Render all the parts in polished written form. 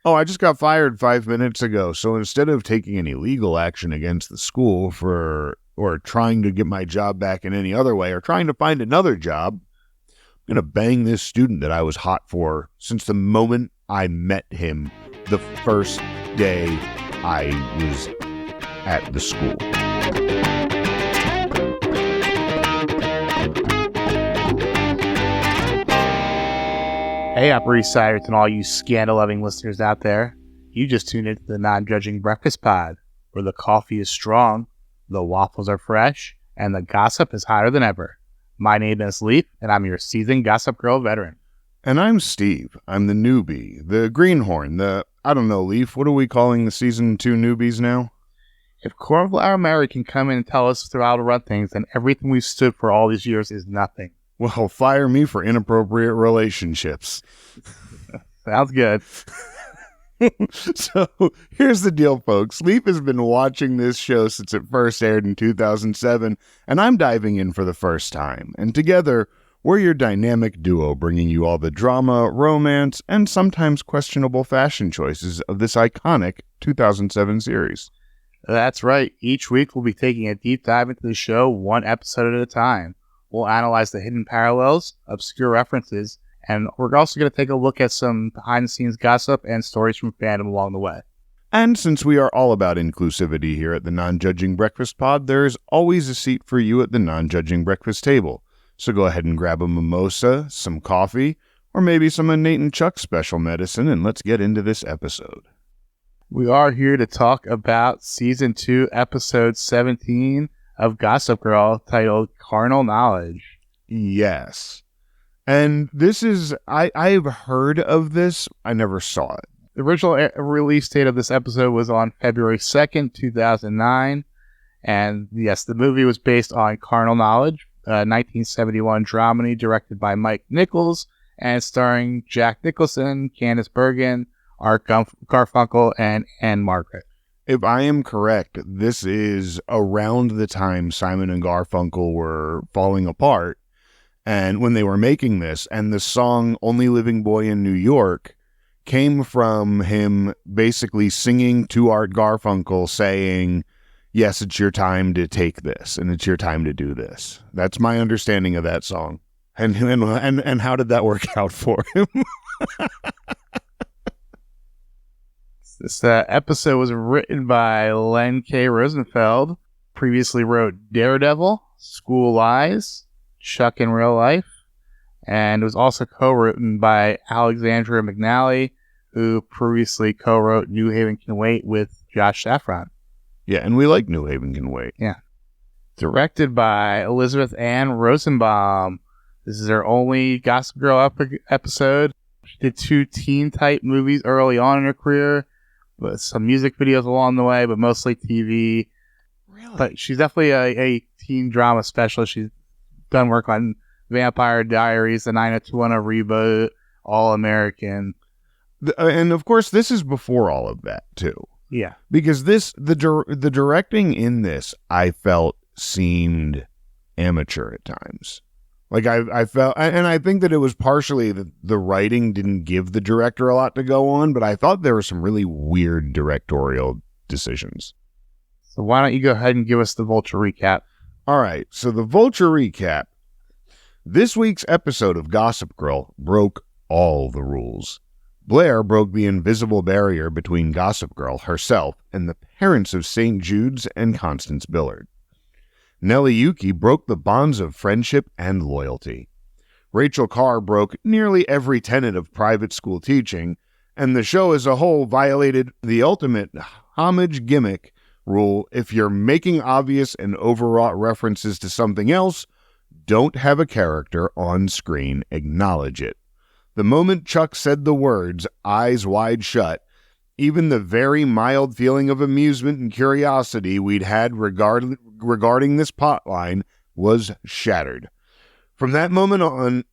Oh, I just got fired 5 minutes ago. So instead of taking any legal action against the school or trying to get my job back in any other way or trying to find another job, I'm going to bang this student that I was hot for since the moment I met him the first day I was at the school. Hey, Upper East Siders and all you scandal-loving listeners out there. You just tuned into the Non-Judging Breakfast Pod, where the coffee is strong, the waffles are fresh, and the gossip is hotter than ever. My name is Leif, and I'm your seasoned Gossip Girl veteran. And I'm Steve. I'm the newbie, the greenhorn, I don't know, Leif, what are we calling the Season 2 newbies now? If Cornflower Mary can come in and tell us how to run things, then everything we've stood for all these years is nothing. Well, fire me for inappropriate relationships. Sounds good. So, here's the deal, folks. Leif has been watching this show since it first aired in 2007, and I'm diving in for the first time. And together, we're your dynamic duo, bringing you all the drama, romance, and sometimes questionable fashion choices of this iconic 2007 series. That's right. Each week, we'll be taking a deep dive into the show, one episode at a time. We'll analyze the hidden parallels, obscure references, and we're also going to take a look at some behind-the-scenes gossip and stories from fandom along the way. And since we are all about inclusivity here at the Non-Judging Breakfast Pod, there is always a seat for you at the Non-Judging Breakfast table. So go ahead and grab a mimosa, some coffee, or maybe some of Nate and Chuck's special medicine, and let's get into this episode. We are here to talk about Season 2, Episode 17 of Gossip Girl, titled Carnal Knowledge. Yes. And this is, I've heard of this. I never saw it. The original release date of this episode was on February 2nd, 2009. And yes, the movie was based on Carnal Knowledge, a 1971 dramedy directed by Mike Nichols and starring Jack Nicholson, Candice Bergen, Art Garfunkel, and Anne Margaret. If I am correct, this is around the time Simon and Garfunkel were falling apart, and when they were making this, and the song Only Living Boy in New York came from him basically singing to Art Garfunkel saying, yes, it's your time to take this, and it's your time to do this. That's my understanding of that song. And how did that work out for him? This episode was written by Len K. Rosenfeld. Previously wrote Daredevil, School Lies, Chuck in Real Life, and it was also co-written by Alexandra McNally, who previously co-wrote New Haven Can Wait with Josh Safran. Yeah, and we like New Haven Can Wait. Yeah. Directed by Elizabeth Ann Rosenbaum. This is her only Gossip Girl episode. She did 2 teen-type movies early on in her career, with some music videos along the way, but mostly TV. Really? But she's definitely a teen drama specialist. She's done work on Vampire Diaries, the 90210 reboot, All American. And of course, this is before all of that, too. Yeah. Because the directing in this, I felt, seemed amateur at times. Like, I felt, and I think that it was partially that the writing didn't give the director a lot to go on, but I thought there were some really weird directorial decisions. So why don't you go ahead and give us the Vulture recap? All right, so the Vulture recap. This week's episode of Gossip Girl broke all the rules. Blair broke the invisible barrier between Gossip Girl herself and the parents of St. Jude's and Constance Billard. Nellie Yuki broke the bonds of friendship and loyalty. Rachel Carr broke nearly every tenet of private school teaching, and the show as a whole violated the ultimate homage gimmick rule: if you're making obvious and overwrought references to something else, don't have a character on screen acknowledge it. The moment Chuck said the words, eyes wide shut, even the very mild feeling of amusement and curiosity we'd had regarding this plotline was shattered. From that moment on,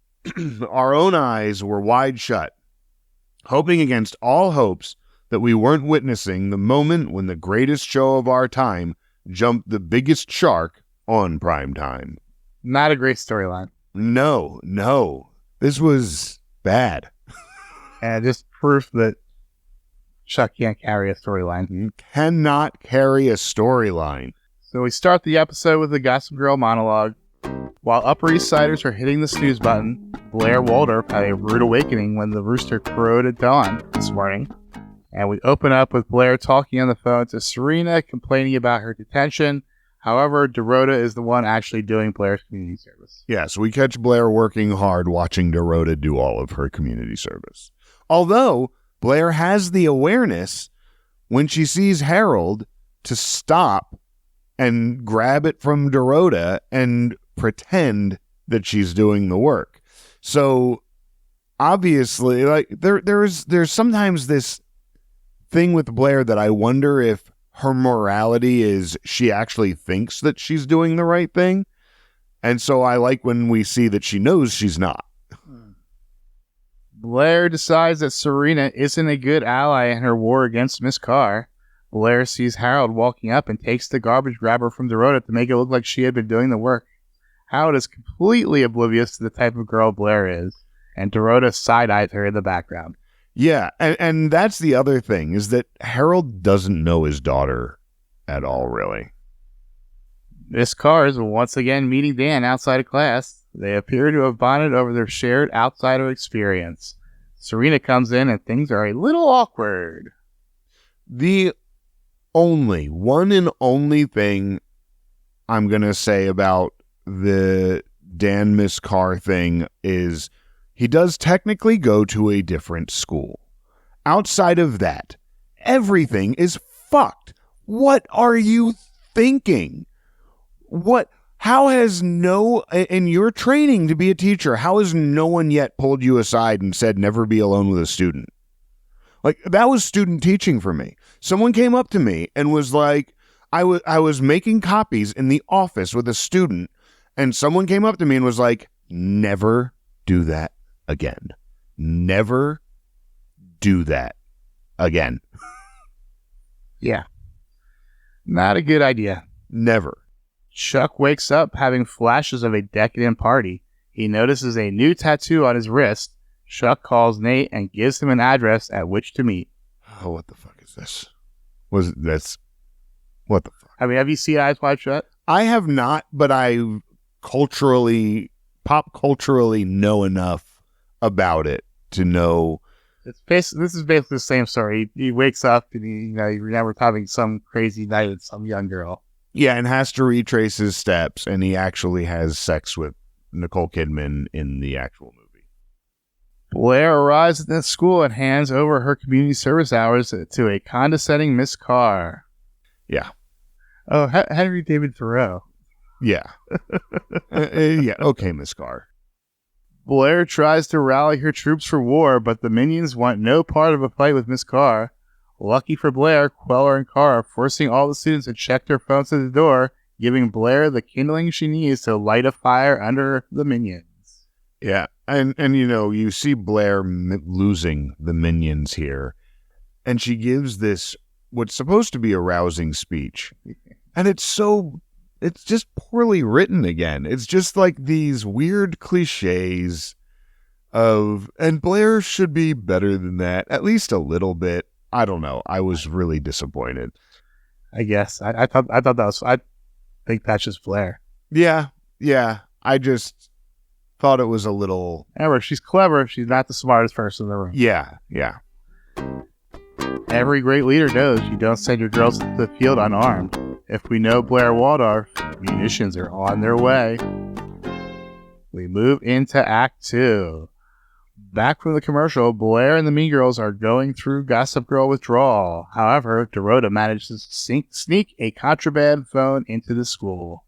our own eyes were wide shut, hoping against all hopes that we weren't witnessing the moment when the greatest show of our time jumped the biggest shark on prime time. Not a great storyline. No. This was bad. And just proof that Chuck can't carry a storyline. You cannot carry a storyline. So we start the episode with the Gossip Girl monologue. While Upper East Siders are hitting the snooze button, Blair Waldorf had a rude awakening when the rooster crowed at dawn this morning. And we open up with Blair talking on the phone to Serena, complaining about her detention. However, Dorota is the one actually doing Blair's community service. Yeah, so we catch Blair working hard watching Dorota do all of her community service. Although, Blair has the awareness when she sees Harold to stop and grab it from Dorota and pretend that she's doing the work. So, obviously, like there's sometimes this thing with Blair that I wonder if her morality is she actually thinks that she's doing the right thing. And so I like when we see that she knows she's not. Blair decides that Serena isn't a good ally in her war against Miss Carr. Blair sees Harold walking up and takes the garbage grabber from Dorota to make it look like she had been doing the work. Harold is completely oblivious to the type of girl Blair is, and Dorota side-eyes her in the background. Yeah, and that's the other thing, is that Harold doesn't know his daughter at all, really. Miss Carr is once again meeting Dan outside of class. They appear to have bonded over their shared outsider experience. Serena comes in and things are a little awkward. The one and only thing I'm going to say about the Dan Miss Carr thing is he does technically go to a different school. Outside of that, everything is fucked. What are you thinking? How has in your training to be a teacher, how has no one yet pulled you aside and said never be alone with a student? Like, that was student teaching for me. Someone came up to me and was like, I was making copies in the office with a student, and someone came up to me and was like, never do that again. Never do that again. Yeah. Not a good idea. Never. Chuck wakes up having flashes of a decadent party. He notices a new tattoo on his wrist. Chuck calls Nate and gives him an address at which to meet. Oh, what the fuck is this? What the fuck? I mean, have you seen Eyes Wide Shut? I have not, but I pop culturally know enough about it to know. This is basically the same story. He wakes up and he remembers having some crazy night with some young girl. Yeah, and has to retrace his steps, and he actually has sex with Nicole Kidman in the actual movie. Blair arrives at the school and hands over her community service hours to a condescending Miss Carr. Yeah. Oh, Henry David Thoreau. Yeah. Yeah, okay, Miss Carr. Blair tries to rally her troops for war, but the minions want no part of a fight with Miss Carr. Lucky for Blair, Queller and Carr are forcing all the students to check their phones at the door, giving Blair the kindling she needs to light a fire under the minions. Yeah, and you see Blair losing the minions here, and she gives this, what's supposed to be a rousing speech, and it's just poorly written again. It's just like these weird cliches and Blair should be better than that, at least a little bit. I don't know. I was really disappointed. I guess. I think that's just Blair. Yeah. I just thought it was a little... However, she's clever. She's not the smartest person in the room. Yeah. Every great leader knows you don't send your girls to the field unarmed. If we know Blair Waldorf, munitions are on their way. We move into Act 2. Back from the commercial, Blair and the Mean Girls are going through Gossip Girl withdrawal. However, Dorota manages to sneak a contraband phone into the school.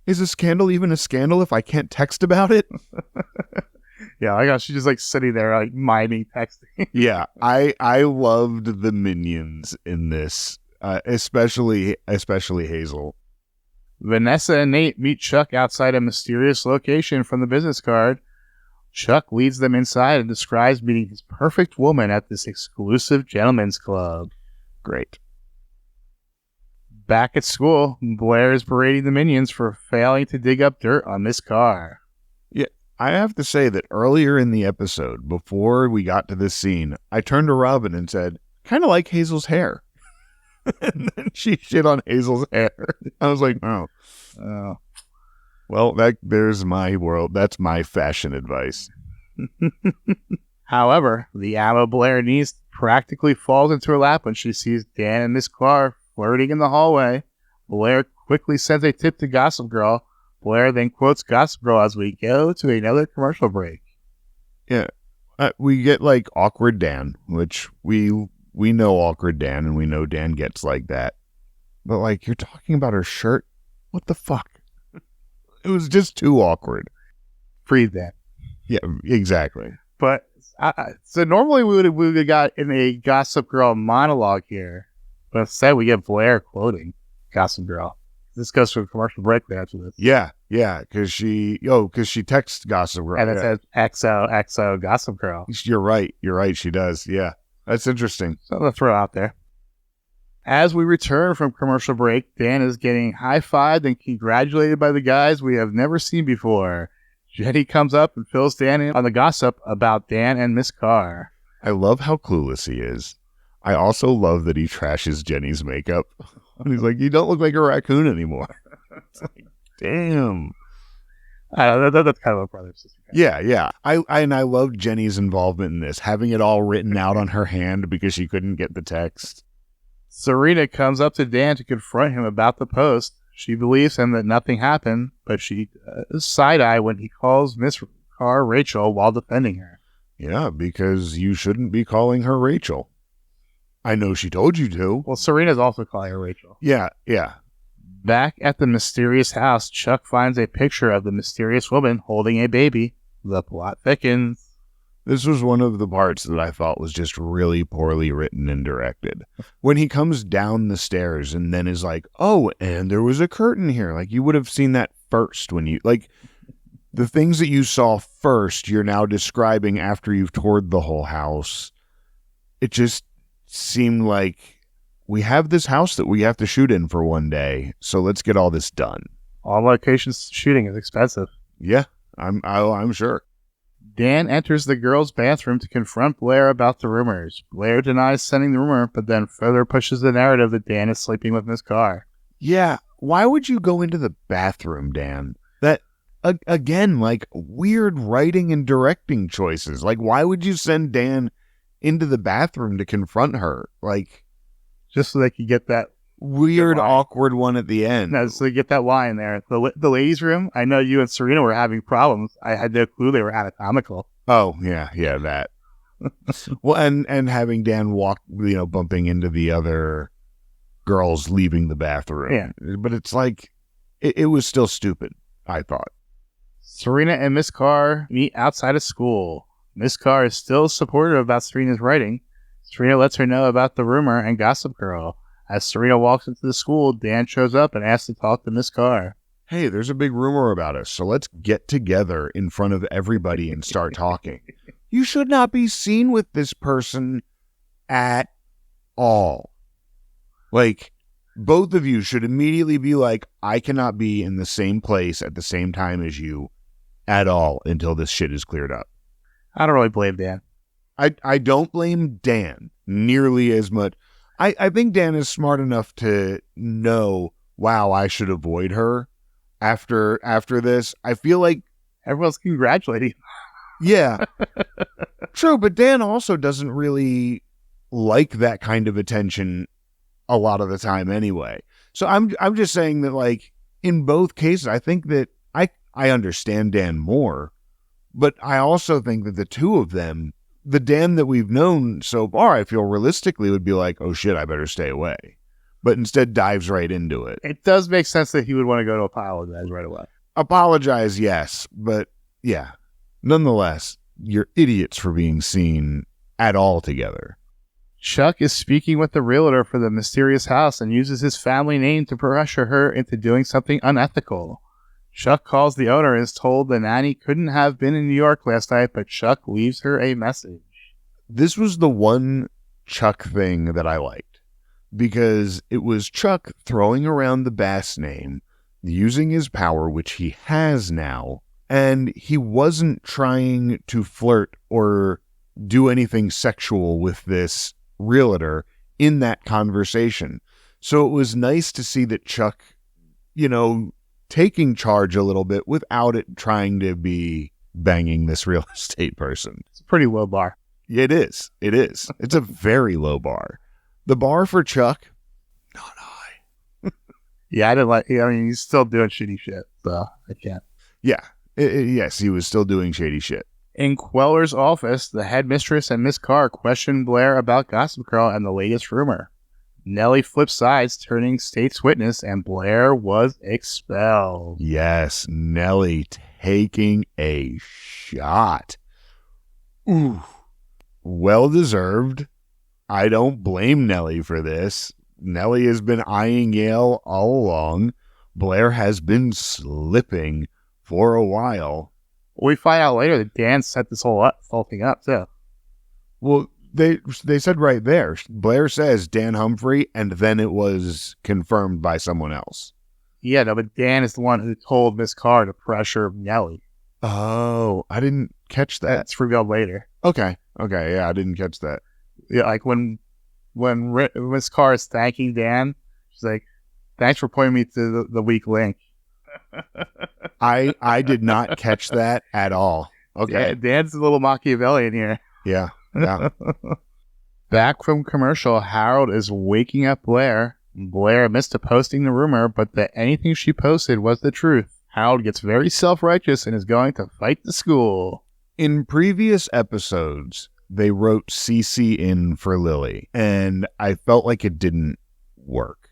Is a scandal even a scandal if I can't text about it? Yeah, I guess she's just like sitting there like miming texting. Yeah, I loved the minions in this, especially Hazel. Vanessa and Nate meet Chuck outside a mysterious location from the business card. Chuck leads them inside and describes meeting his perfect woman at this exclusive gentleman's club. Great. Back at school, Blair is berating the minions for failing to dig up dirt on Miss Carr. Yeah, I have to say that earlier in the episode, before we got to this scene, I turned to Robin and said, kind of like Hazel's hair. And then she shit on Hazel's hair. I was like, oh. Well, there's my world. That's my fashion advice. However, the Amma Blair niece practically falls into her lap when she sees Dan and Miss Carr flirting in the hallway. Blair quickly sends a tip to Gossip Girl. Blair then quotes Gossip Girl as we go to another commercial break. Yeah. We get like awkward Dan, which we know awkward Dan, and we know Dan gets like that. But like, you're talking about her shirt? What the fuck? It was just too awkward. Breathe Dan. Yeah, exactly. But so normally we would have got in a Gossip Girl monologue here, but instead we get Blair quoting Gossip Girl. This goes to a commercial break after this. Yeah, because she texts Gossip Girl. And it says XOXO Gossip Girl. You're right, she does. Yeah, that's interesting. Something to throw out there. As we return from commercial break, Dan is getting high-fived and congratulated by the guys we have never seen before. Jenny comes up and fills Dan in on the gossip about Dan and Miss Carr. I love how clueless he is. I also love that he trashes Jenny's makeup. And he's like, you don't look like a raccoon anymore. It's like, damn. That's kind of a brother-sister. Yeah. I love Jenny's involvement in this, having it all written out on her hand because she couldn't get the text. Serena comes up to Dan to confront him about the post. She believes him that nothing happened, but she side-eye when he calls Miss Carr Rachel while defending her. Yeah, because you shouldn't be calling her Rachel. I know she told you to. Well, Serena's also calling her Rachel. Yeah. Back at the mysterious house, Chuck finds a picture of the mysterious woman holding a baby. The plot thickens. This was one of the parts that I thought was just really poorly written and directed. When he comes down the stairs and then is like, oh, and there was a curtain here. Like, you would have seen that first when you, like, the things that you saw first, you're now describing after you've toured the whole house. It just seemed like we have this house that we have to shoot in for one day, so let's get all this done. On location shooting is expensive. Yeah, I'm sure. Dan enters the girls' bathroom to confront Blair about the rumors. Blair denies sending the rumor, but then further pushes the narrative that Dan is sleeping with Miss Carr. Yeah, why would you go into the bathroom, Dan? That, again, like, weird writing and directing choices. Like, why would you send Dan into the bathroom to confront her? Like, just so they could get that weird, awkward one at the end. No, so they get that line there. The ladies' room, I know you and Serena were having problems. I had no clue they were anatomical. Oh, yeah, that. Well, and having Dan walk, bumping into the other girls leaving the bathroom. Yeah. But it's like, it was still stupid, I thought. Serena and Miss Carr meet outside of school. Miss Carr is still supportive about Serena's writing. Serena lets her know about the rumor and Gossip Girl. As Serena walks into the school, Dan shows up and asks to talk to Miss Carr. Hey, there's a big rumor about us, so let's get together in front of everybody and start talking. You should not be seen with this person at all. Like, both of you should immediately be like, I cannot be in the same place at the same time as you at all until this shit is cleared up. I don't really blame Dan. I don't blame Dan nearly as much. I think Dan is smart enough to know, wow, I should avoid her after this. I feel like everyone's congratulating. Yeah. True, but Dan also doesn't really like that kind of attention a lot of the time anyway. So I'm just saying that, like, in both cases, I think that I understand Dan more, but I also think that the two of them, the Dan that we've known so far, I feel realistically would be like, oh shit, I better stay away. But instead dives right into it. It does make sense that he would want to go to apologize right away. Apologize, yes. But yeah, nonetheless, you're idiots for being seen at all together. Chuck is speaking with the realtor for the mysterious house and uses his family name to pressure her into doing something unethical. Chuck calls the owner and is told the nanny couldn't have been in New York last night, but Chuck leaves her a message. This was the one Chuck thing that I liked, because it was Chuck throwing around the Bass name, using his power, which he has now, and he wasn't trying to flirt or do anything sexual with this realtor in that conversation. So it was nice to see that Chuck, taking charge a little bit without it trying to be banging this real estate person. It's a pretty low bar. It is. It's a very low bar. The bar for Chuck, not high. Yeah, I didn't like. I mean, he's still doing shitty shit, so I can't. Yeah. Yes, he was still doing shady shit. In Queller's office, the headmistress and Miss Carr questioned Blair about Gossip Girl and the latest rumor. Nellie flipped sides, turning state's witness, and Blair was expelled. Yes, Nellie taking a shot. Ooh, well-deserved. I don't blame Nellie for this. Nellie has been eyeing Yale all along. Blair has been slipping for a while. We find out later that Dan set this whole thing up, too. Well, they said right there, Blair says Dan Humphrey, and then it was confirmed by someone else. Yeah, no, but Dan is the one who told Miss Carr to pressure Nellie. Oh, I didn't catch that. That's revealed later. Okay, yeah, I didn't catch that. Yeah, like when Miss Carr is thanking Dan, she's like, "Thanks for pointing me to the weak link." I did not catch that at all. Okay, yeah, Dan's a little Machiavellian here. Yeah. Back from commercial, Harold is waking up Blair. Blair admits to posting the rumor, but that anything she posted was the truth. Harold gets very self-righteous and is going to fight the school. In previous episodes, they wrote CC in for Lily, and I felt like it didn't work.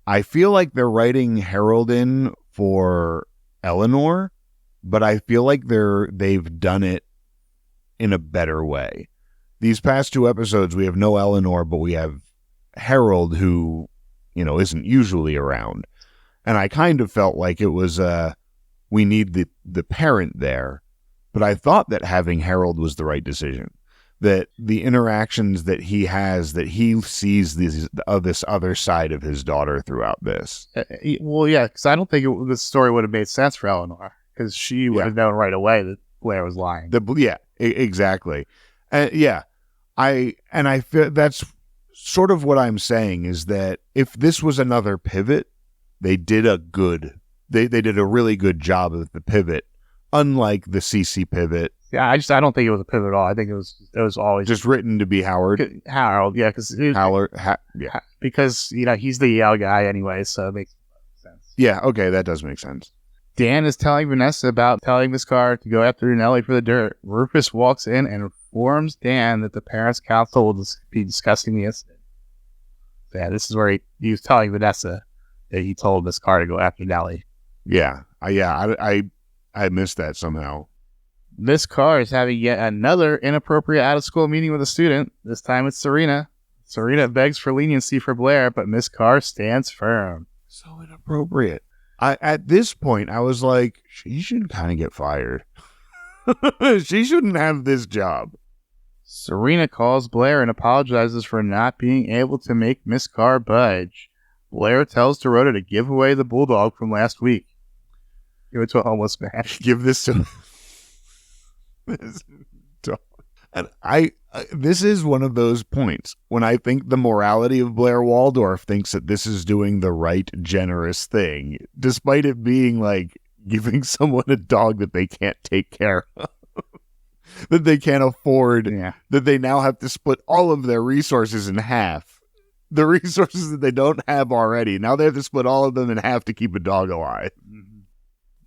I feel like they're writing Harold in for Eleanor, but I feel like they've done it in a better way. These past two episodes, we have no Eleanor, but we have Harold, who, isn't usually around. And I kind of felt like it was, we need the parent there. But I thought that having Harold was the right decision. That the interactions that he has, that he sees this other side of his daughter throughout this. Well, yeah, because I don't think the story would have made sense for Eleanor, because she would have known right away that Blair was lying. Exactly. I feel that's sort of what I'm saying, is that if this was another pivot, they did a really good job of the pivot, unlike the CC pivot. Yeah, I don't think it was a pivot at all. I think it was always just written to be Howard. Harold, yeah, because because he's the Yale guy anyway, so it makes sense. Yeah, okay, that does make sense. Dan is telling Vanessa about telling Miss Carr to go after Nellie for the dirt. Rufus walks in and informs Dan that the Parents' Council will be discussing the incident. Yeah, this is where he was telling Vanessa that he told Miss Carr to go after Nellie. Yeah, I missed that somehow. Miss Carr is having yet another inappropriate out-of-school meeting with a student. This time it's Serena. Serena begs for leniency for Blair, but Miss Carr stands firm. So inappropriate. At this point, I was like, she should kind of get fired. She shouldn't have this job. Serena calls Blair and apologizes for not being able to make Miss Carr budge. Blair tells Dorota to give away the bulldog from last week. Give it to a homeless man. Give this to this dog. And this is one of those points when I think the morality of Blair Waldorf thinks that this is doing the right, generous thing, despite it being like giving someone a dog that they can't take care of, that they can't afford, that they now have to split all of their resources in half. The resources that they don't have already, now they have to split all of them in half to keep a dog alive.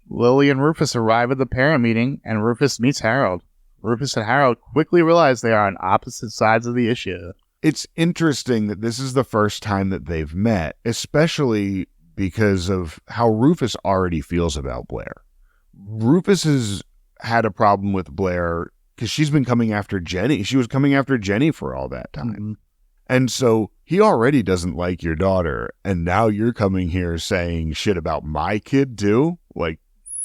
Lily and Rufus arrive at the parent meeting, and Rufus meets Harold. Rufus and Harold quickly realize they are on opposite sides of the issue. It's interesting that this is the first time that they've met, especially because of how Rufus already feels about Blair. Rufus has had a problem with Blair because she's been coming after Jenny. She was coming after Jenny for all that time. Mm-hmm. And so he already doesn't like your daughter, and now you're coming here saying shit about my kid too? Like,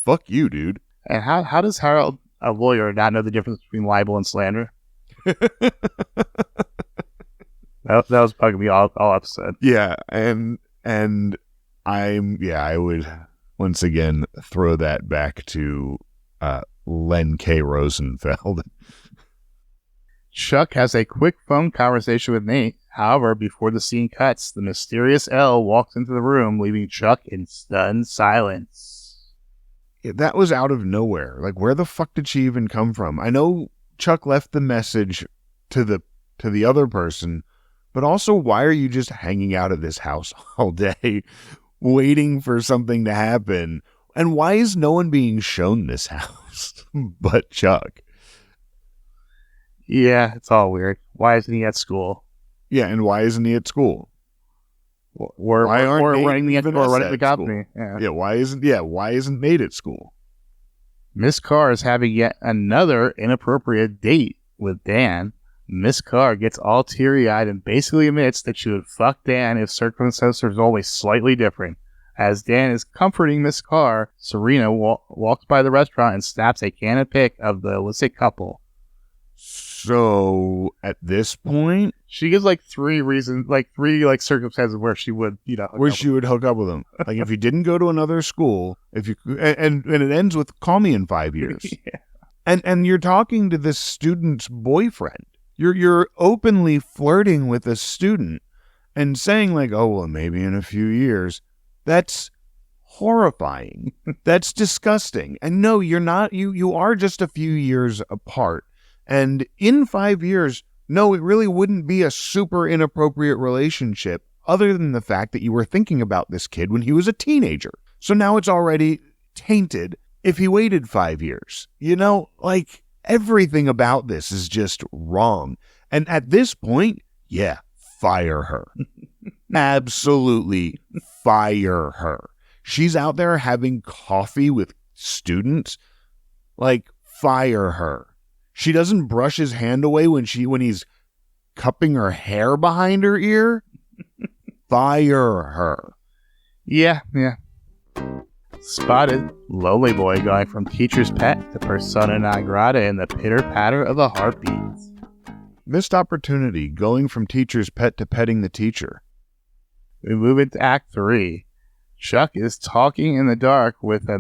fuck you, dude. And how does Harold, a lawyer, not know the difference between libel and slander? that was bugging me all episode. Yeah, and I would once again throw that back to Len K. Rosenfeld. Chuck has a quick phone conversation with Nate. However, before the scene cuts, the mysterious Elle walks into the room, leaving Chuck in stunned silence. Yeah, that was out of nowhere. Like, where the fuck did she even come from? I know Chuck left the message to the other person, but also, why are you just hanging out at this house all day, waiting for something to happen? And why is no one being shown this house but Chuck? Yeah, it's all weird. Why isn't he at school? Yeah, and why isn't he at school? Or running the company. Yeah, why isn't Nate at school? Miss Carr is having yet another inappropriate date with Dan. Miss Carr gets all teary-eyed and basically admits that she would fuck Dan if circumstances were always slightly different. As Dan is comforting Miss Carr, Serena walks by the restaurant and snaps a candid pic of the illicit couple. So at this point, she gives three circumstances where she would, hook up with him. Like, if you didn't go to another school, if you and it ends with call me in 5 years. Yeah. And you're talking to this student's boyfriend. You're openly flirting with a student and saying like, oh well, maybe in a few years. That's horrifying. That's disgusting. And no, you're not. You are just a few years apart. And in 5 years, no, it really wouldn't be a super inappropriate relationship other than the fact that you were thinking about this kid when he was a teenager. So now it's already tainted if he waited 5 years. Like, everything about this is just wrong. And at this point, yeah, fire her. Absolutely fire her. She's out there having coffee with students. Like, fire her. She doesn't brush his hand away when he's cupping her hair behind her ear. Fire her. Yeah. Spotted. Lonely boy going from teacher's pet to persona non grata in the pitter-patter of a heartbeat. Missed opportunity going from teacher's pet to petting the teacher. We move into Act 3. Chuck is talking in the dark with the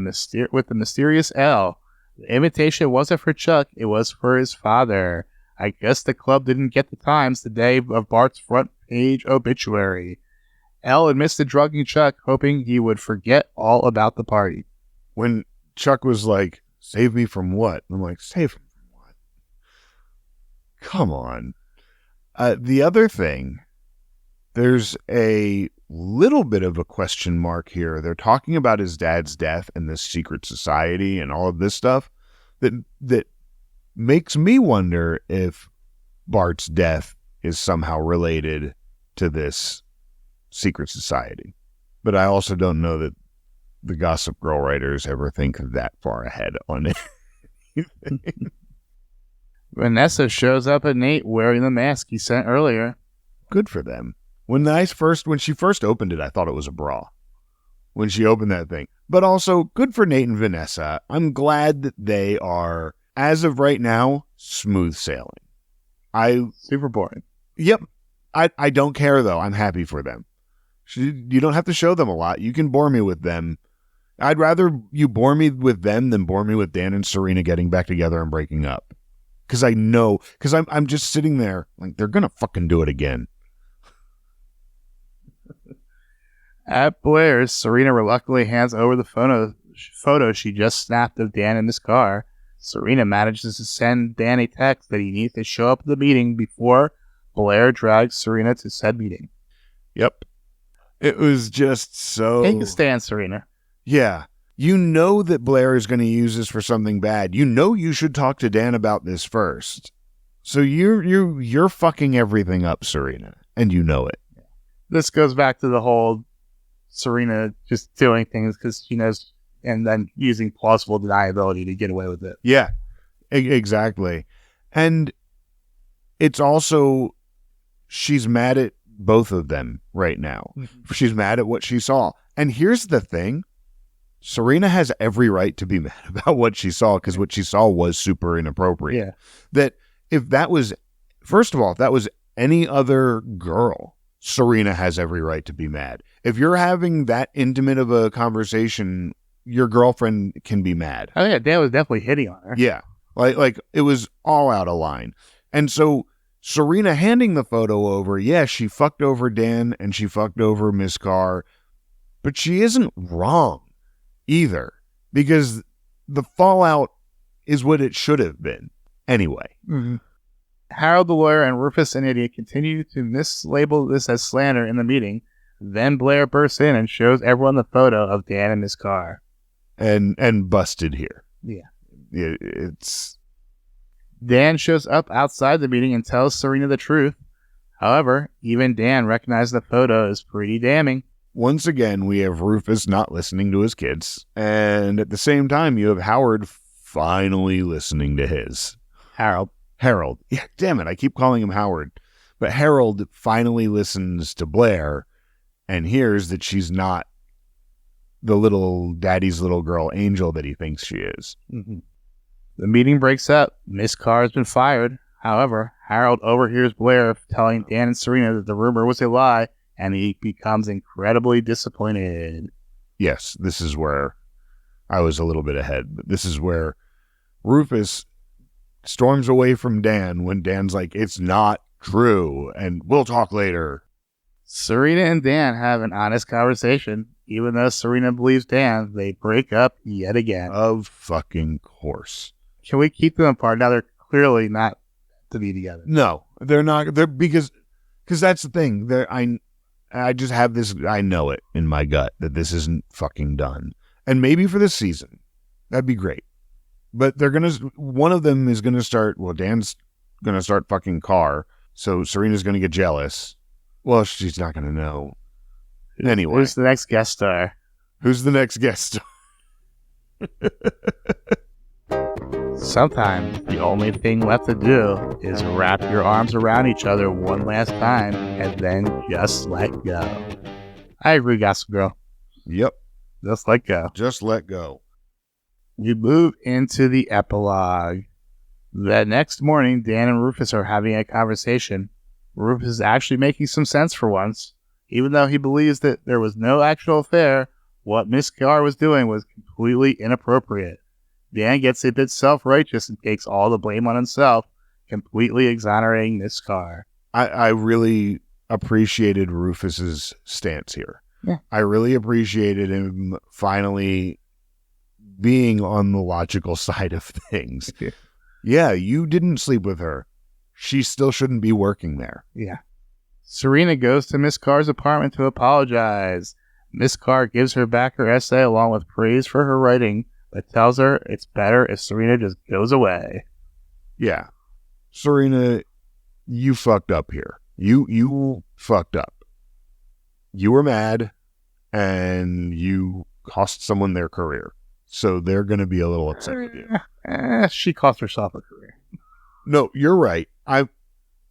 mysterious Elle. The invitation wasn't for Chuck, it was for his father. I guess the club didn't get the Times the day of Bart's front page obituary. Elle admits to drugging Chuck, hoping he would forget all about the party. When Chuck was like, save me from what? I'm like, save him from what? Come on. The other thing, there's a little bit of a question mark here. They're talking about his dad's death and this secret society and all of this stuff that makes me wonder if Bart's death is somehow related to this secret society. But I also don't know that the Gossip Girl writers ever think that far ahead on it. Vanessa shows up at Nate wearing the mask he sent earlier. Good for them. When she first opened it, I thought it was a bra. When she opened that thing. But also, good for Nate and Vanessa. I'm glad that they are, as of right now, smooth sailing. Super boring. Yep. I don't care, though. I'm happy for them. You don't have to show them a lot. You can bore me with them. I'd rather you bore me with them than bore me with Dan and Serena getting back together and breaking up. Because I'm just sitting there like, they're going to fucking do it again. At Blair's, Serena reluctantly hands over the photo she just snapped of Dan in his car. Serena manages to send Dan a text that he needs to show up at the meeting before Blair drags Serena to said meeting. Yep. It was just so... Take a stand, Serena. Yeah. You know that Blair is going to use this for something bad. You know you should talk to Dan about this first. So you're fucking everything up, Serena, and you know it. This goes back to the whole Serena just doing things because she knows, and then using plausible deniability to get away with it. Yeah, exactly. And it's also, she's mad at both of them right now. Mm-hmm. She's mad at what she saw. And here's the thing. Serena has every right to be mad about what she saw because what she saw was super inappropriate. Yeah. That if that was, first of all, if that was any other girl, Serena has every right to be mad. If you're having that intimate of a conversation, your girlfriend can be mad. Oh yeah, Dan was definitely hitting on her. Yeah. Like it was all out of line. And so Serena handing the photo over, yeah, she fucked over Dan and she fucked over Miss Carr, but she isn't wrong either, because the fallout is what it should have been anyway. Mm-hmm. Harold the lawyer and Rufus an idiot continue to mislabel this as slander in the meeting. Then Blair bursts in and shows everyone the photo of Dan and Miss Carr. And busted here. Yeah. It's... Dan shows up outside the meeting and tells Serena the truth. However, even Dan recognizes the photo as pretty damning. Once again, we have Rufus not listening to his kids, and at the same time, you have Howard finally listening to his. Harold. Yeah, damn it, I keep calling him Howard. But Harold finally listens to Blair and hears that she's not the little daddy's little girl angel that he thinks she is. Mm-hmm. The meeting breaks up. Miss Carr has been fired. However, Harold overhears Blair telling Dan and Serena that the rumor was a lie, and he becomes incredibly disappointed. Yes, this is where I was a little bit ahead. But this is where Rufus storms away from Dan when Dan's like, it's not true, and we'll talk later. Serena and Dan have an honest conversation. Even though Serena believes Dan, they break up yet again. Of fucking course. Can we keep them apart? Now they're clearly not to be together. No, they're not. They're because that's the thing. I just have this. I know it in my gut that this isn't fucking done. And maybe for this season, that'd be great. But one of them is gonna start. Well, Dan's gonna start fucking Carr. So Serena's gonna get jealous. Well, she's not gonna know. Anyway, who's the next guest star? Sometimes the only thing left to do is wrap your arms around each other one last time and then just let go. I agree, Gossip Girl. Yep. Just let go. Just let go. You move into the epilogue. The next morning, Dan and Rufus are having a conversation. Rufus is actually making some sense for once. Even though he believes that there was no actual affair, what Miss Carr was doing was completely inappropriate. Dan gets a bit self-righteous and takes all the blame on himself, completely exonerating Miss Carr. I really appreciated Rufus's stance here. Yeah. I really appreciated him finally being on the logical side of things. Yeah, you didn't sleep with her. She still shouldn't be working there. Yeah. Serena goes to Miss Carr's apartment to apologize. Miss Carr gives her back her essay along with praise for her writing, but tells her it's better if Serena just goes away. Yeah. Serena, you fucked up here. You fucked up. You were mad, and you cost someone their career. So they're going to be a little upset with you. She cost herself a career. No, you're right.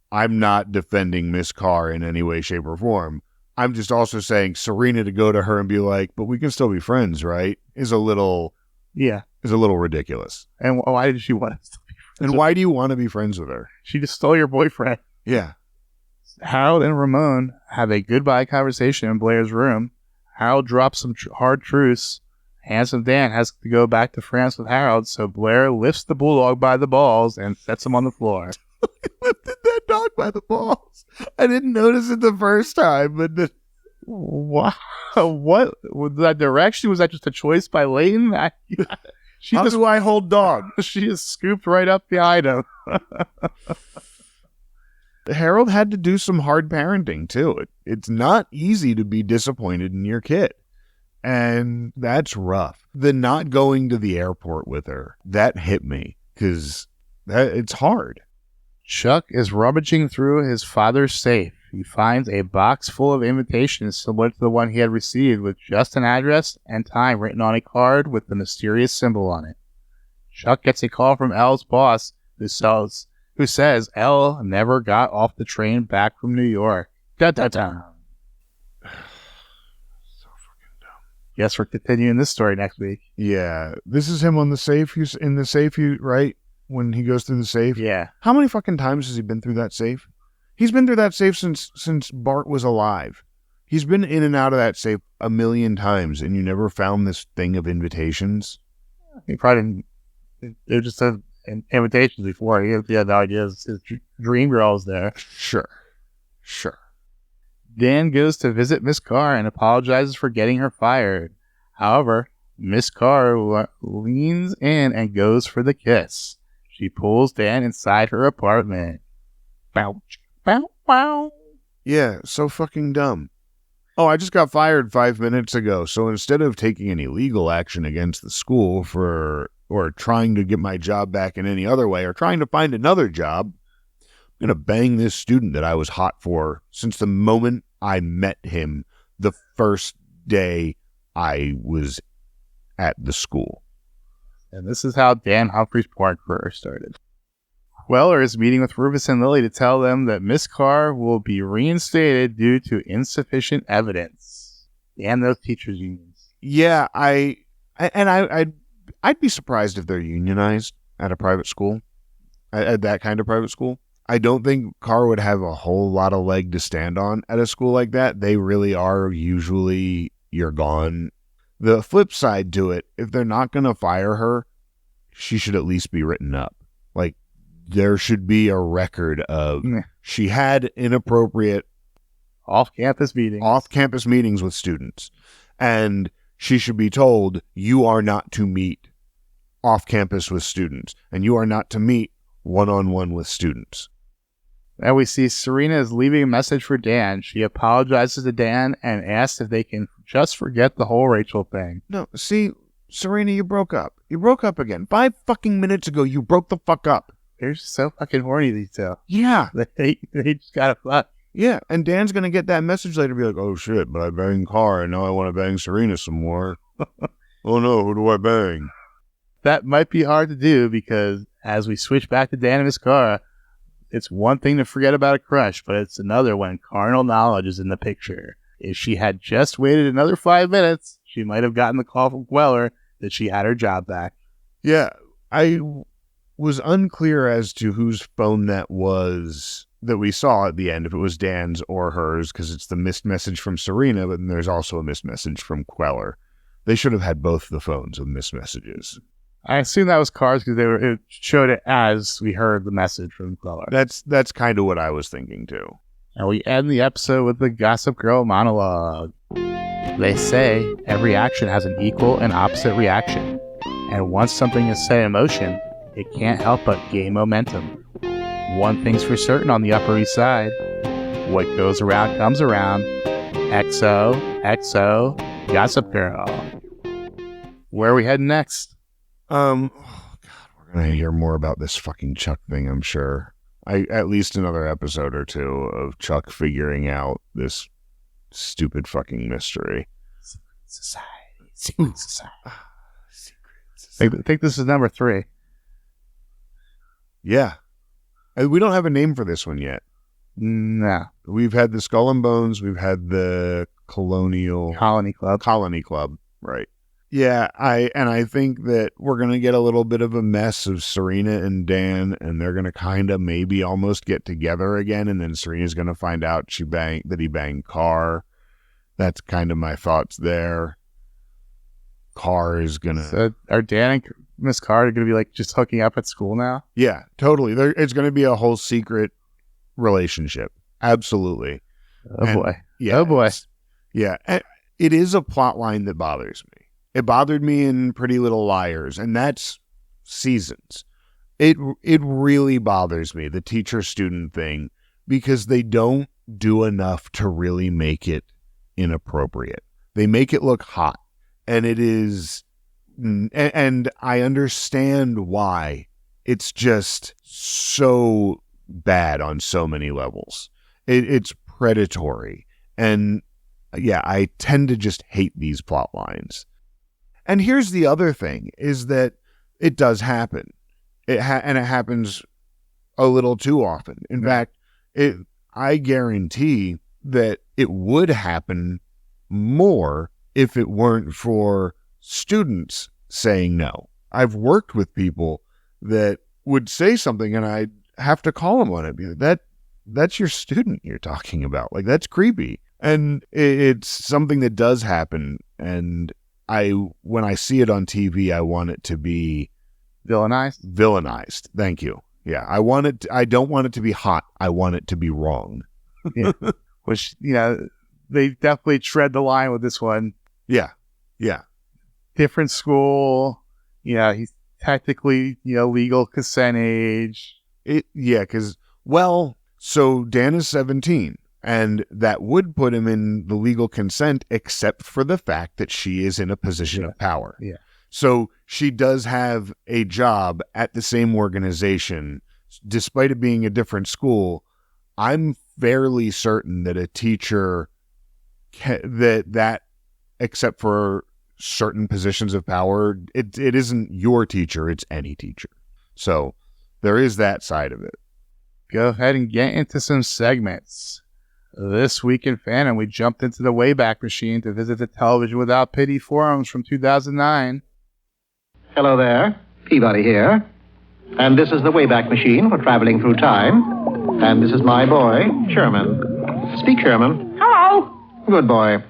I'm not defending Miss Carr in any way, shape, or form. I'm just also saying Serena to go to her and be like, but we can still be friends, right? Is a little ridiculous. And why did she want us to be friends? And why do you want to be friends with her? She just stole your boyfriend. Yeah. Harold and Ramon have a goodbye conversation in Blair's room. Harold drops some hard truths. Handsome Dan has to go back to France with Harold, so Blair lifts the bulldog by the balls and sets him on the floor. Lifted that dog by the balls. I didn't notice it the first time, but Wow. What was that direction? Was that just a choice by Leighton? How do I hold dog? She just scooped right up behind him. Harold had to do some hard parenting, too. It's not easy to be disappointed in your kid. And that's rough. The not going to the airport with her, that hit me, because it's hard. Chuck is rummaging through his father's safe. He finds a box full of invitations similar to the one he had received, with just an address and time written on a card with the mysterious symbol on it. Chuck gets a call from Elle's boss, who says Elle never got off the train back from New York. Da-da-da. So fucking dumb. Guess we're continuing this story next week. Yeah. This is him on the safe. He's in the safe, right? When he goes through the safe? Yeah. How many fucking times has he been through that safe? He's been through that safe since Bart was alive. He's been in and out of that safe a million times, and you never found this thing of invitations? He probably didn't. They're just invitations before. He had the idea his dream girl is there. Sure. Dan goes to visit Miss Carr and apologizes for getting her fired. However, Miss Carr leans in and goes for the kiss. She pulls Dan inside her apartment. Bow, bow, bow. Yeah, so fucking dumb. Oh, I just got fired 5 minutes ago, so instead of taking any legal action against the school or trying to get my job back in any other way, or trying to find another job, I'm going to bang this student that I was hot for since the moment I met him the first day I was at the school. And this is how Dan Humphrey's porn career started. Queller is meeting with Rufus and Lily to tell them that Miss Carr will be reinstated due to insufficient evidence. Damn those teachers' unions. Yeah, I'd be surprised if they're unionized at a private school, at that kind of private school. I don't think Carr would have a whole lot of leg to stand on at a school like that. They really are usually, you're gone. The flip side to it, if they're not going to fire her, she should at least be written up. Like, there should be a record of she had inappropriate off-campus meetings with students, and she should be told, you are not to meet off-campus with students, and you are not to meet one-on-one with students. And we see Serena is leaving a message for Dan. She apologizes to Dan and asks if they can just forget the whole Rachel thing. No, see, Serena, you broke up. You broke up again. 5 fucking minutes ago, you broke the fuck up. They're just so fucking horny, these two. Yeah. They just gotta fuck. Yeah, and Dan's gonna get that message later and be like, oh shit, but I banged Carr and now I want to bang Serena some more. Oh no, who do I bang? That might be hard to do because as we switch back to Dan and Miss Carr, it's one thing to forget about a crush, but it's another when carnal knowledge is in the picture. If she had just waited another 5 minutes, she might have gotten the call from Queller that she had her job back. Yeah, I was unclear as to whose phone that was that we saw at the end, if it was Dan's or hers, because it's the missed message from Serena, but then there's also a missed message from Queller. They should have had both the phones with missed messages. I assume that was Carr's because it showed it as we heard the message from Queller. That's kind of what I was thinking too. And we end the episode with the Gossip Girl monologue. They say every action has an equal and opposite reaction, and once something is set in motion, it can't help but gain momentum. One thing's for certain on the Upper East Side. What goes around comes around. XO, Gossip Girl. Where are we heading next? Oh God, we're gonna hear more about this fucking Chuck thing, I'm sure. At least another episode or two of Chuck figuring out this stupid fucking mystery. Secret Society. I think this is number 3. Yeah. We don't have a name for this one yet. No. We've had the Skull and Bones. We've had the Colony Club. Right. Yeah, I think that we're going to get a little bit of a mess of Serena and Dan, and they're going to kind of maybe almost get together again, and then Serena's going to find out that he banged Carr. That's kind of my thoughts there. Carr is going to... So are Dan and Miss Carr going to be like just hooking up at school now? Yeah, totally. It's going to be a whole secret relationship. Absolutely. Boy. Yeah, oh boy. Yeah. It is a plot line that bothers me. It bothered me in Pretty Little Liars, and that's seasons. It really bothers me, the teacher-student thing, because they don't do enough to really make it inappropriate. They make it look hot, and it is, and I understand why. It's just so bad on so many levels. It's predatory, and yeah, I tend to just hate these plot lines. And here's the other thing, is that it does happen. And it happens a little too often. In fact, I guarantee that it would happen more if it weren't for students saying no. I've worked with people that would say something and I'd have to call them on it. Be like, that's your student you're talking about. Like, that's creepy. And it's something that does happen. And when I see it on TV, I want it to be Villainized. Thank you. Yeah, I don't want it to be hot. I want it to be wrong. Yeah. Which, they definitely tread the line with this one. Yeah. Different school. He's technically, legal consent age. So Dan is 17, and that would put him in the legal consent, except for the fact that she is in a position of power. Yeah. So she does have a job at the same organization, despite it being a different school. I'm fairly certain that a teacher that except for certain positions of power, it isn't your teacher, it's any teacher. So there is that side of it. Go ahead and get into some segments. This week in fandom, we jumped into the Wayback Machine to visit the Television Without Pity forums from 2009. Hello there, Peabody here. And this is the Wayback Machine for traveling through time. And this is my boy, Sherman. Speak, Sherman. Hello. Good boy.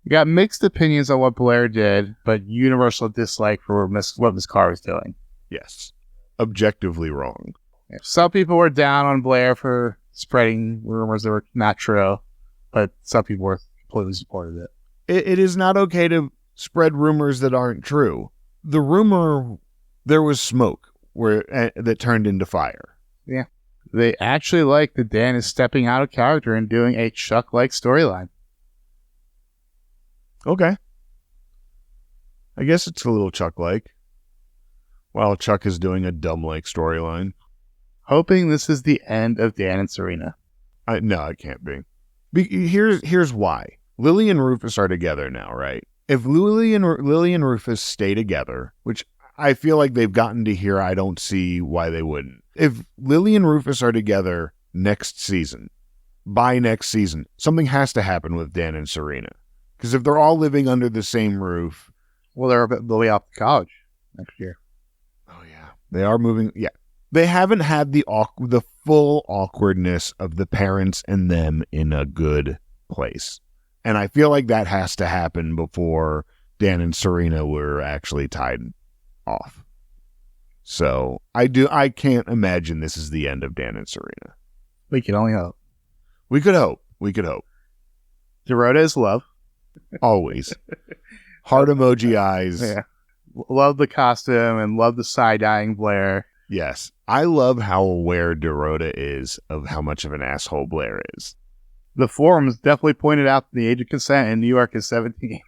We got mixed opinions on what Blair did, but universal dislike for what Miss Carr was doing. Yes. Objectively wrong. Some people were down on Blair for spreading rumors that were not true, but some people were completely supported it. It is not okay to spread rumors that aren't true. The rumor, there was smoke that turned into fire. Yeah. They actually like that Dan is stepping out of character and doing a Chuck-like storyline. Okay. I guess it's a little Chuck-like. While Chuck is doing a dumb-like storyline. Hoping this is the end of Dan and Serena. No, it can't be. Here's why. Lily and Rufus are together now, right? If Lily and Rufus stay together, which I feel like they've gotten to here, I don't see why they wouldn't. If Lily and Rufus are together by next season, something has to happen with Dan and Serena. Because if they're all living under the same roof... Well, they'll be off to college next year. Oh, yeah. They are moving... Yeah. They haven't had the full awkwardness of the parents and them in a good place. And I feel like that has to happen before Dan and Serena were actually tied off. So I can't imagine this is the end of Dan and Serena. We can only hope. We could hope. Dorota is love. Always. Heart emoji eyes. Yeah. Love the costume and love the side-eyeing Blair. Yes. I love how aware Dorota is of how much of an asshole Blair is. The forums definitely pointed out the age of consent in New York is 17.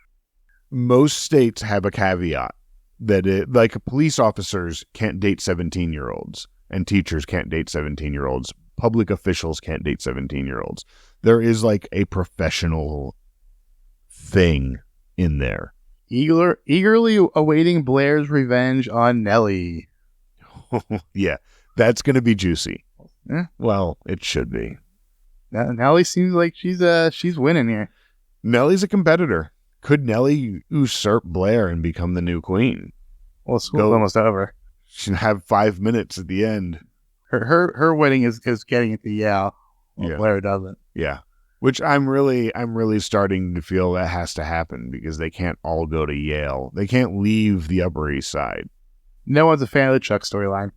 Most states have a caveat that police officers can't date 17-year-olds and teachers can't date 17-year-olds. Public officials can't date 17-year-olds. There is like a professional thing in there. Eagerly awaiting Blair's revenge on Nellie. Yeah, that's going to be juicy. Yeah. Well, it should be. Nellie seems like she's winning here. Nellie's a competitor. Could Nellie usurp Blair and become the new queen? Well, school's almost over. She'll have 5 minutes at the end. Her winning is getting into Yale. Well, yeah. Blair doesn't. Yeah. Which I'm really starting to feel that has to happen because they can't all go to Yale. They can't leave the Upper East Side. No one's a fan of the Chuck storyline.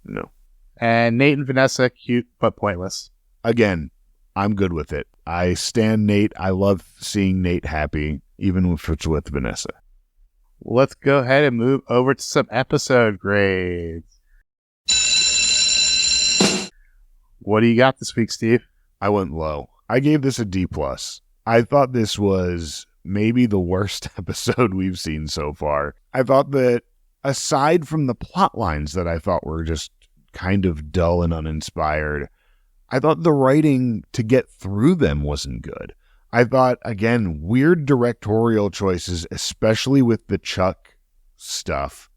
No. And Nate and Vanessa, cute but pointless. Again, I'm good with it. I stand Nate. I love seeing Nate happy, even if it's with Vanessa. Let's go ahead and move over to some episode grades. What do you got this week, Steve? I went low. I gave this a D+. I thought this was maybe the worst episode we've seen so far. I thought that aside from the plot lines that I thought were just kind of dull and uninspired, I thought the writing to get through them wasn't good. I thought, again, weird directorial choices, especially with the Chuck stuff.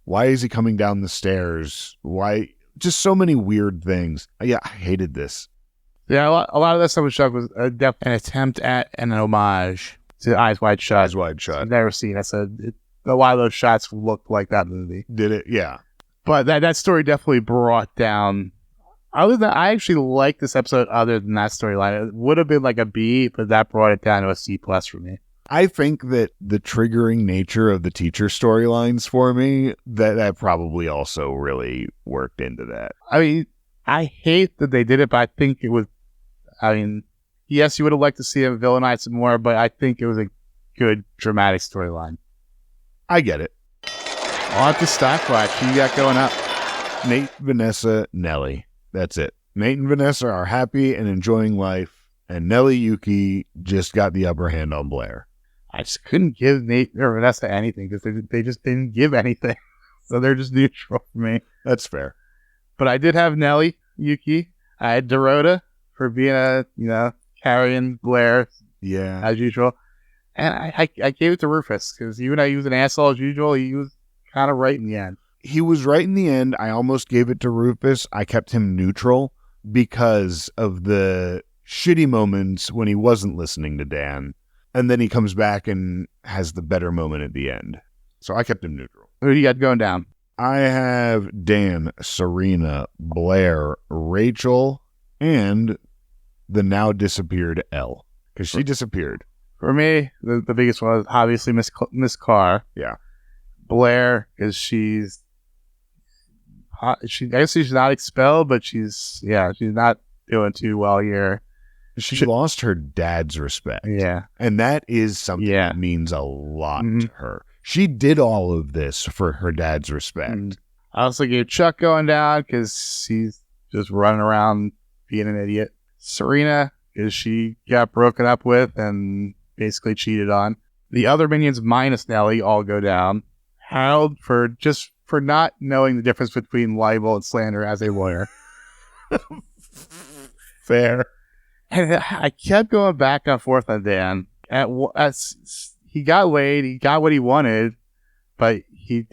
Why is he coming down the stairs? Why? Just so many weird things. Yeah, I hated this. Yeah, a lot of that stuff with Chuck was an attempt at an homage to Eyes Wide Shut. Eyes Wide Shut. I've never seen it. So a lot of those shots looked like that movie. Did it? Yeah. But that story definitely brought down... I actually like this episode other than that storyline. It would have been like a B, but that brought it down to a C+ for me. I think that the triggering nature of the teacher storylines for me, that probably also really worked into that. I mean, I hate that they did it, but I think it was, yes, you would have liked to see him villainize some more, but I think it was a good dramatic storyline. I get it. On to Stock Watch. Who you got going up? Nate, Vanessa, Nellie. That's it. Nate and Vanessa are happy and enjoying life, and Nellie Yuki just got the upper hand on Blair. I just couldn't give Nate or Vanessa anything because they just didn't give anything. So they're just neutral for me. That's fair. But I did have Nellie Yuki. I had Dorota for being carrying Blair as usual. And I gave it to Rufus because even though he was an asshole as usual, he was kind of right in the end. He was right in the end. I almost gave it to Rufus. I kept him neutral because of the shitty moments when he wasn't listening to Dan. And then he comes back and has the better moment at the end. So I kept him neutral. Who do you got going down? I have Dan, Serena, Blair, Rachel, and the now disappeared Elle. Because she disappeared. For me, the biggest one was obviously Miss Carr. Yeah. Blair, because I guess she's not expelled, but she's not doing too well here. She lost her dad's respect. Yeah. And that is something that means a lot to her. She did all of this for her dad's respect. I also gave Chuck going down because he's just running around being an idiot. Serena, because she got broken up with and basically cheated on. The other minions minus Nellie all go down. Harold for not knowing the difference between libel and slander as a lawyer. Fair. And I kept going back and forth on Dan. He got laid, he got what he wanted, but he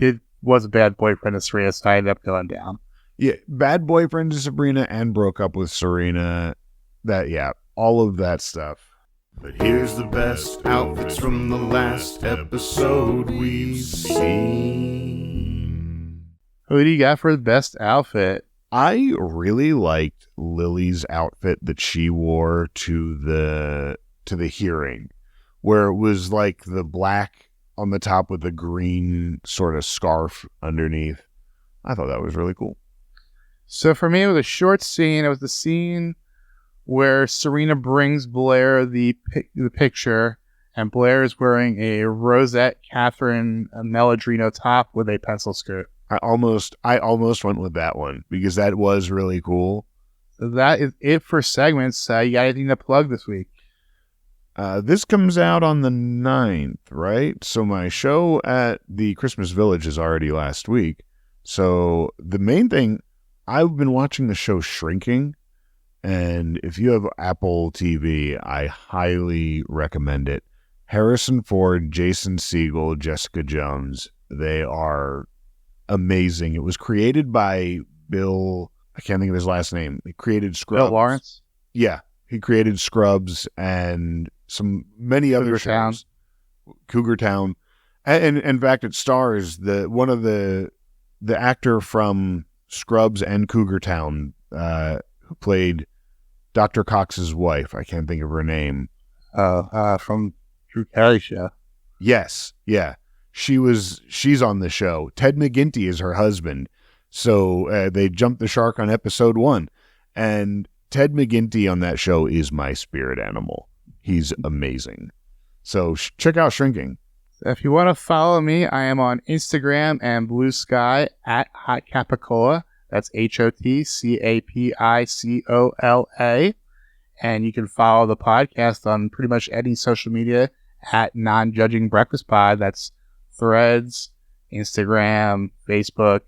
was a bad boyfriend to Serena, so I ended up going down. Yeah, bad boyfriend to Sabrina and broke up with Serena. All of that stuff. But here's the best outfits from the last episode we've seen. Who do you got for the best outfit? I really liked Lily's outfit that she wore to the hearing, where it was like the black on the top with the green sort of scarf underneath. I thought that was really cool. So for me, it was a short scene. It was the scene where Serena brings Blair the picture, and Blair is wearing a rosette Catherine Melodrino top with a pencil skirt. I almost went with that one because that was really cool. So that is it for segments. You got anything to plug this week? This comes out on the 9th, right? So my show at the Christmas Village is already last week. So the main thing, I've been watching the show Shrinking. And if you have Apple TV, I highly recommend it. Harrison Ford, Jason Segel, Jessica Jones, they are amazing. It was created by Bill, I can't think of his last name. He created Scrubs. Bill Lawrence? Yeah, he created Scrubs and many other shows. Cougar Town. And in fact, it stars one of the actor from Scrubs and Cougar Town, who played Dr. Cox's wife. I can't think of her name. From Drew Carey show. Yes. Yeah. She's on the show. Ted McGinty is her husband. So they jumped the shark on episode 1. And Ted McGinty on that show is my spirit animal. He's amazing. So check out Shrinking. If you want to follow me, I am on Instagram and Blue Sky at Hot Capicola. That's HOTCAPICOLA. And you can follow the podcast on pretty much any social media at Non-Judging Breakfast Pod. That's Threads, Instagram, Facebook.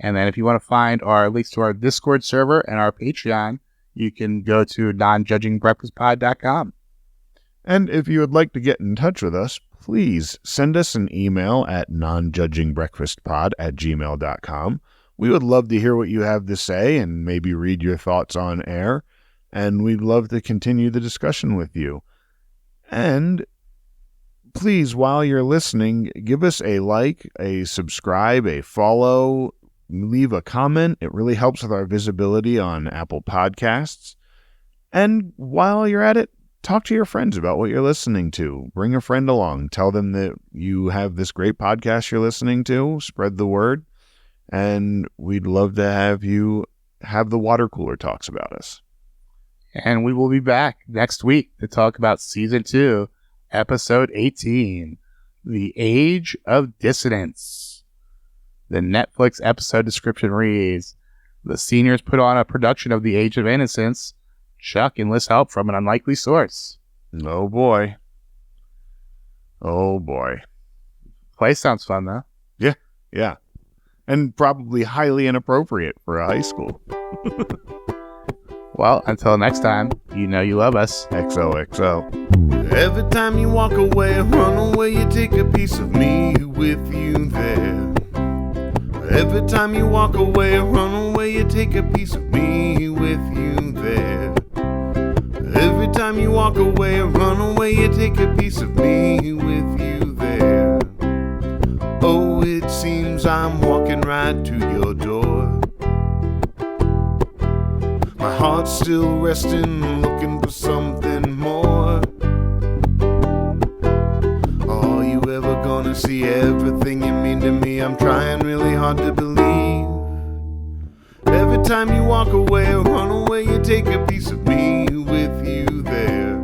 And then if you want to find our links to our Discord server and our Patreon, you can go to nonjudgingbreakfastpod.com. And if you would like to get in touch with us, please send us an email at nonjudgingbreakfastpod@gmail.com. We would love to hear what you have to say and maybe read your thoughts on air. And we'd love to continue the discussion with you. And please, while you're listening, give us a like, a subscribe, a follow, leave a comment. It really helps with our visibility on Apple Podcasts. And while you're at it, talk to your friends about what you're listening to. Bring a friend along. Tell them that you have this great podcast you're listening to. Spread the word. And we'd love to have you have the water cooler talks about us. And we will be back next week to talk about Season 2, Episode 18, The Age of Dissonance. The Netflix episode description reads, the seniors put on a production of The Age of Innocence. Chuck enlists help from an unlikely source. Oh, boy. Oh, boy. Play sounds fun, though. Yeah. And probably highly inappropriate for a high school. Well, until next time, you know you love us. XOXO. Every time you walk away, run away, you take a piece of me with you there. Every time you walk away, run away, you take a piece of me with you there. Every time you walk away, run away, you take a piece of me with you there. Oh, it seems I'm walking right to your door. My heart's still resting, looking for something more. Are you ever gonna see everything you mean to me? I'm trying really hard to believe. Every time you walk away or run away, you take a piece of me with you there.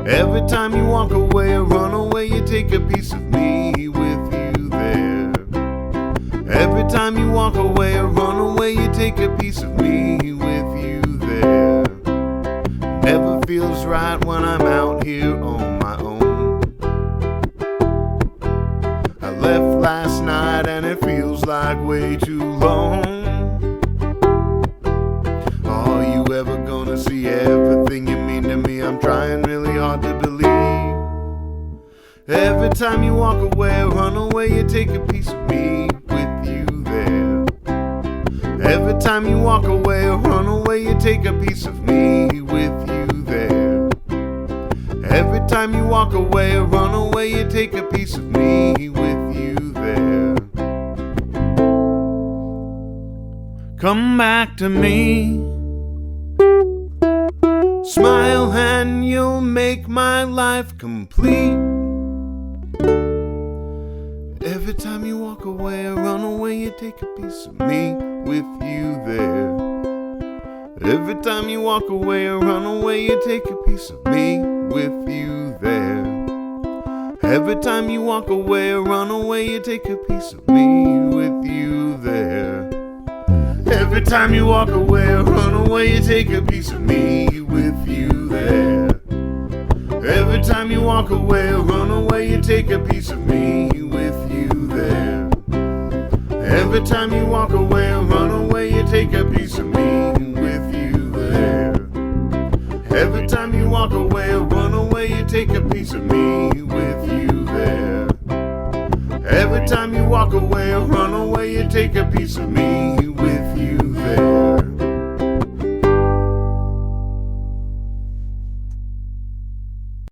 Every time you walk away or run away, you take a piece of me with you there. Every time you walk away or run away, you take a piece of me with you there. Never feels right when I'm out here on my own. I left last night and it feels like way too long. Are you ever gonna see everything you mean to me? I'm trying really hard to believe. Every time you walk away or run away, you take a piece of me with you there. Every time you walk away or run away, you take a piece of me with you there. Every time you walk away or run away, you take a piece of me with you there. Come back to me. Smile and you'll make my life complete. Every time you walk away or run away, you take a piece of me with you there. Every time you walk away or run away, you take a piece of me with you there. Every time you walk away or run away, you take a piece of me with you there. Every time you walk away or run away, you take a piece of me with you there. Every time you walk away or run away, you take a piece of me with you there. Every time you walk away or run away, you take a piece of me with you there. Every time you walk away or run away, you take a piece of me with you there. Every time you walk away or run away, you take a piece of me